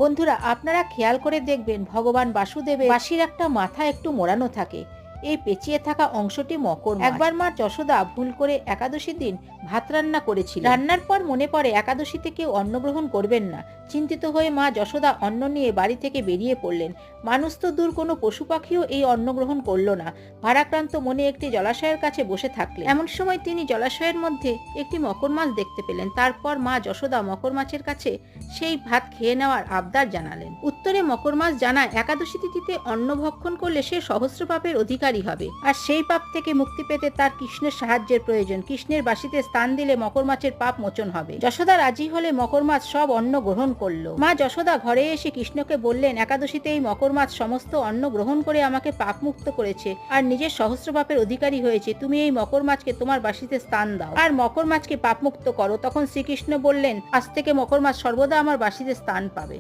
বন্ধুরা, আপনারা খেয়াল করে দেখবেন ভগবান বাসুদেবের বাঁশির একটা মাথা একটু মোড়ানো থাকে। এই পেঁচিয়ে থাকা অংশটি মকর মাছ। একবার মা যশোদা ভুল করে একাদশীর দিন ভাত রান্না করেছিল। রান্নার পর মনে পড়ে একাদশীতে কেউ অন্ন গ্রহণ করবেন না। চিন্তিত হয়ে মা যশোদা অন্ন নিয়ে বাড়ি থেকে বেরিয়ে পড়লেন। মানুষ তো দূর, কোনো পশু পাখিও এই অন্ন গ্রহণ করল না। ভারাক্রান্ত মনে একটি জলাশয়ের কাছে বসে থাকলেন। এমন সময় তিনি জলাশয়ের মধ্যে একটি মকর মাছ দেখতে পেলেন। তারপর মা যশোদা মকর মাছের কাছে সেই ভাত খেয়ে নেওয়ার আবদার জানালেন। উত্তরে মকর মাছ জানায়, একাদশী তিথিতে অন্ন ভক্ষণ করলে সে সহস্র পাপের অধিকারী হবে, আর সেই পাপ থেকে মুক্তি পেতে তার কৃষ্ণের সাহায্যের প্রয়োজন। কৃষ্ণের বাঁশিতে স্থান দিলে মকর মাছের পাপ মোচন হবে। যশোদা রাজি হলে মকর মাছ সব অন্ন গ্রহণ করলো। মা যশোদা ঘরে এসে কৃষ্ণকে বললেন, একাদশীতে এই মকর মাছ সমস্ত অন্ন গ্রহণ করে আমাকে পাপ মুক্ত করেছে আর নিজের সহস্র পাপের অধিকারী হয়েছে। তুমি এই মকর মাছকে তোমার বাঁশিতে স্থান দাও আর মকর মাছকে পাপ মুক্ত করো। তখন শ্রীকৃষ্ণ বললেন, আজ থেকে মকর মাছ সর্বদা আমার বাঁশিতে স্থান পাবে।